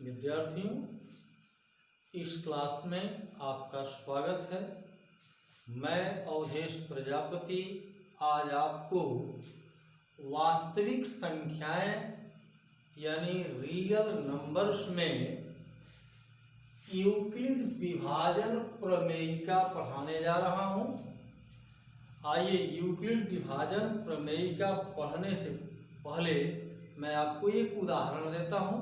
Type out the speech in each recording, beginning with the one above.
विद्यार्थियों, इस क्लास में आपका स्वागत है। मैं अवधेश प्रजापति आज आपको वास्तविक संख्याएं यानी रियल नंबर्स में यूक्लिड विभाजन प्रमेयिका पढ़ाने जा रहा हूं। आइए, यूक्लिड विभाजन प्रमेयिका पढ़ने से पहले मैं आपको एक उदाहरण देता हूं,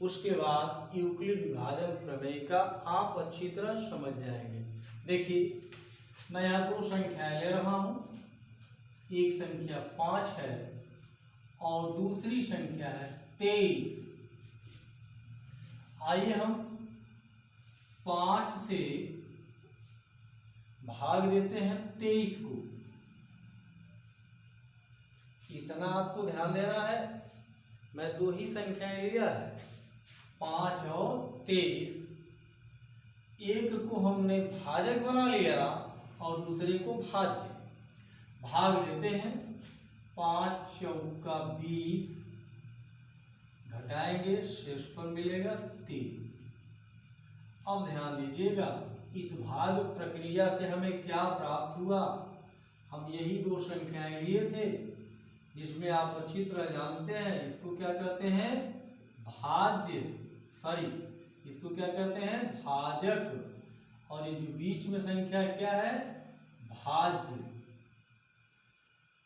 उसके बाद यूक्लिड विभाजन प्रमेयिका आप अच्छी तरह समझ जाएंगे। देखिए, मैं यहाँ दो संख्याएं ले रहा हूं। एक संख्या 5 है और दूसरी संख्या है 23। आइए हम 5 से भाग देते हैं 23 को। इतना आपको ध्यान देना है। मैं दो ही संख्याएं लिया है, 5 और 23। एक को हमने भाजक बना लिया और दूसरे को भाज्य। भाग देते हैं। 5 चौका 20, घटाएंगे, शेषफल मिलेगा 3। अब ध्यान दीजिएगा, इस भाग प्रक्रिया से हमें क्या प्राप्त हुआ। हम यही दो संख्याएं लिए थे, जिसमें आप अच्छी तरह जानते हैं इसको क्या कहते हैं, भाज्य। इसको क्या कहते हैं, भाजक। और ये जो बीच में संख्या क्या है, भाज्य।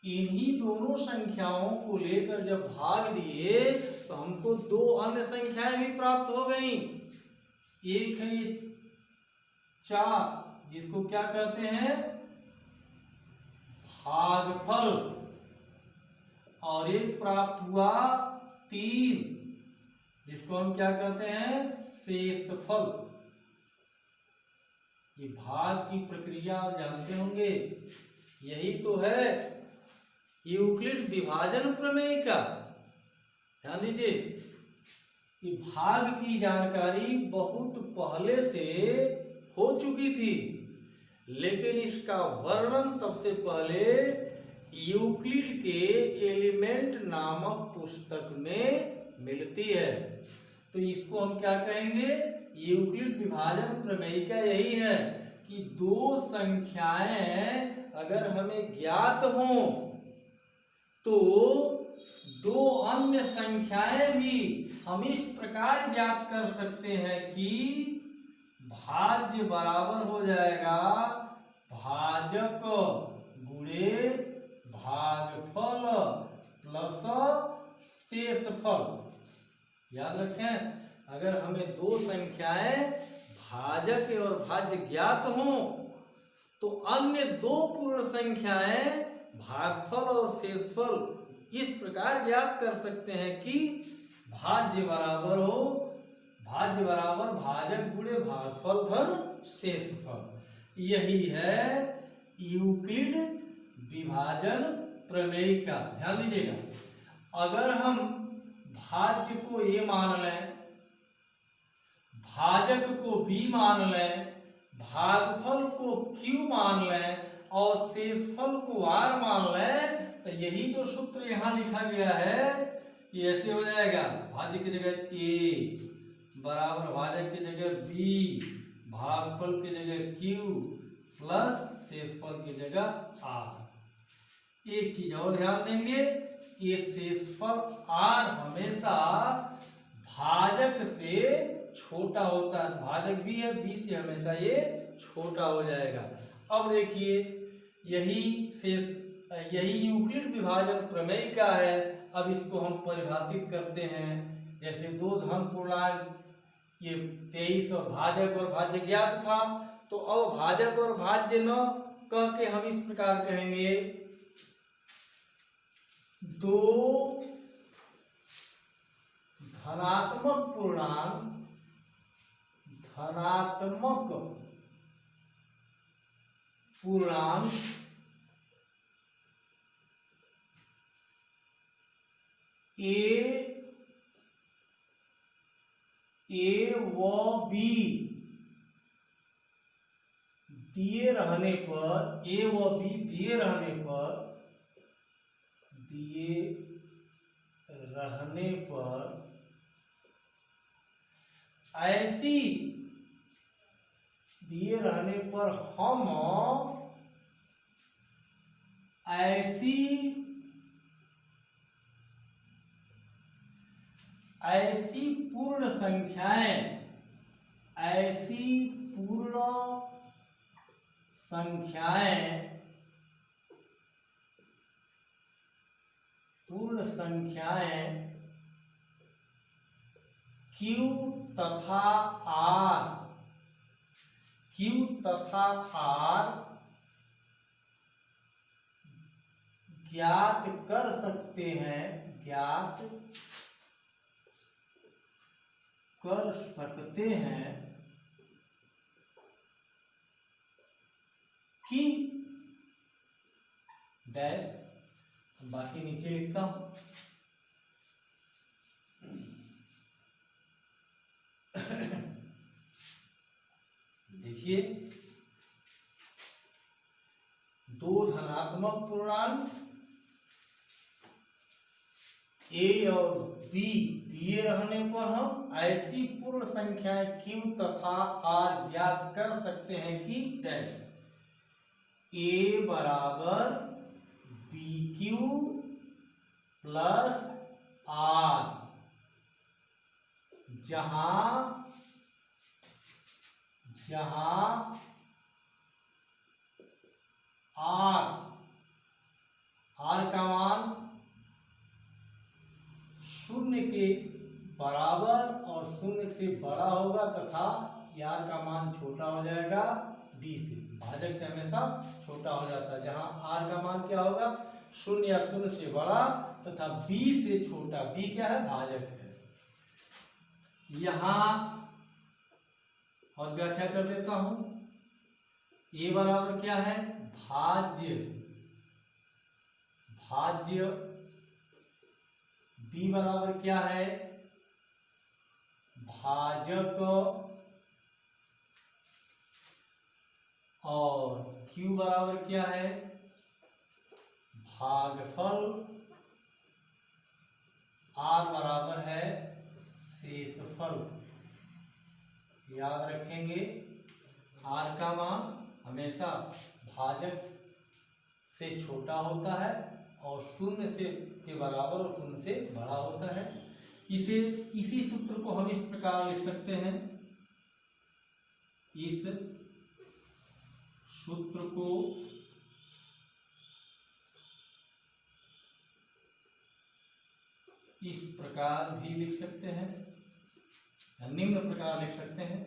इन्हीं दोनों संख्याओं को लेकर जब भाग दिए तो हमको दो अन्य संख्याएं भी प्राप्त हो गई। एक है ये 4, जिसको क्या कहते हैं, भागफल। और एक प्राप्त हुआ 3, जिसको हम क्या कहते हैं, शेषफल। ये भाग की प्रक्रिया आप जानते होंगे, यही तो है यूक्लिड विभाजन प्रमेयिका। ध्यान दीजिए, ये भाग की जानकारी बहुत पहले से हो चुकी थी, लेकिन इसका वर्णन सबसे पहले यूक्लिड के एलिमेंट नामक पुस्तक में मिलती है। तो इसको हम क्या कहेंगे, यूक्लिड विभाजन प्रमेयिका यही है कि दो संख्याएं अगर हमें ज्ञात हों तो दो अन्य संख्याएं भी हम इस प्रकार ज्ञात कर सकते हैं कि भाज्य बराबर हो जाएगा भाजक गुणे भागफल प्लस शेषफल। याद रखें, अगर हमें दो संख्याएं भाजक और भाज्य ज्ञात हों तो अन्य दो पूर्ण संख्याएं भागफल और शेषफल इस प्रकार ज्ञात कर सकते हैं कि भाज्य बराबर भाजक गुणे भागफल धन शेषफल। यही है यूक्लिड विभाजन प्रमेयिका। ध्यान दीजिएगा, अगर हम भाज्य को ए मान लें, भाजक को बी मान लें, भागफल को क्यू मान लें और शेषफल को आर मान लें, तो यही जो सूत्र यहाँ लिखा गया है ये ऐसे हो जाएगा। भाज्य की जगह ए बराबर भाजक की जगह बी, भागफल की जगह क्यू प्लस शेषफल की जगह आर। एक चीज और ध्यान देंगे, ये शेषफल आर हमेशा भाजक से छोटा होता है। भाजक बी है, बी से हमेशा ये छोटा हो जाएगा। अब देखिए, यही यूक्लिड विभाजन प्रमेयिका है। अब इसको हम परिभाषित करते हैं। जैसे दो धन पूर्णांक, ये 23 और भाज्य ज्ञात था, तो अब भाजक और भाज्य न कह के हम इस प्रकार कहेंगे, दो धनात्मक पूर्णांक ए व बी दिए रहने पर ऐसी दिए रहने पर हम ऐसी पूर्ण संख्याएं, ऐसी पूर्ण संख्याएं Q तथा R ज्ञात कर सकते हैं कि डैश, बाकी नीचे लिखता हूं। देखिए, दो धनात्मक पूर्णांक A और B दिए रहने पर हम ऐसी पूर्ण संख्याएं Q तथा R ज्ञात कर सकते हैं कि डैश A बराबर BQ प्लस R, जहां R का मान 0 के बराबर और 0 से बड़ा होगा तथा R का मान छोटा हो जाएगा B से। भाजक से हमेशा छोटा हो जाता है। जहां R का मान क्या होगा 0 या 0 से बड़ा तथा B से छोटा। B क्या है? भाजक है। यहां और व्याख्या कर देता हूं। A बराबर क्या है? भाज्य। B बराबर क्या है? भाजक। और Q बराबर क्या है? भागफल। R बराबर है शेषफल। याद रखेंगे, R का मान हमेशा भाजक से छोटा होता है और 0 से के बराबर और 0 से बड़ा होता है। इसी सूत्र को हम इस प्रकार लिख सकते हैं। इस सूत्र को इस प्रकार भी लिख सकते हैं, निम्न प्रकार लिख सकते हैं।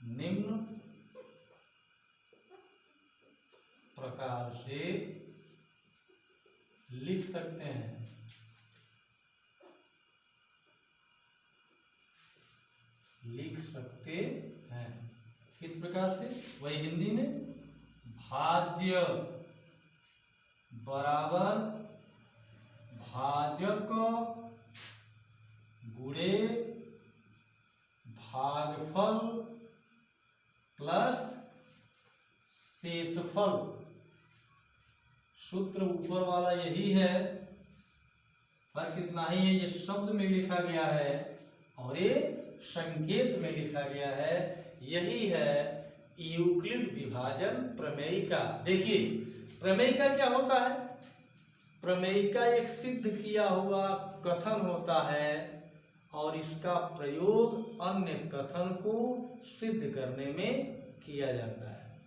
निम्न प्रकार से लिख सकते हैं। किस प्रकार से? वही हिंदी में, भाज्य बराबर भाजक गुणे भागफल प्लस शेषफल। सूत्र ऊपर वाला यही है, फर्क इतना ही है, ये शब्द में लिखा गया है और ये संकेत में लिखा गया है। यही है यूक्लिड विभाजन प्रमेयिका। देखिए, प्रमेयिका क्या होता है? प्रमेयिका एक सिद्ध किया हुआ कथन होता है और इसका प्रयोग अन्य कथन को सिद्ध करने में किया जाता है।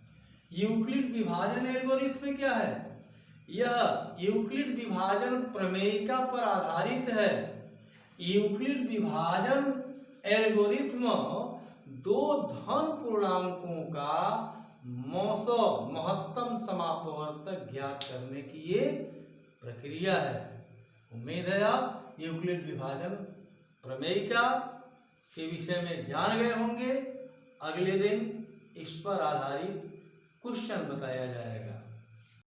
यूक्लिड विभाजन एल्गोरिथ्म क्या है? यह यूक्लिड विभाजन प्रमेयिका पर आधारित है। यूक्लिड विभाजन एल्गोरिथ्म दो धन पूर्णांकों का महत्तम समापवर्तक ज्ञात करने की ये प्रक्रिया है। उम्मीद है आप यूक्लिड विभाजन प्रमेयिका के विषय में जान गए होंगे। अगले दिन इस पर आधारित क्वेश्चन बताया जाएगा।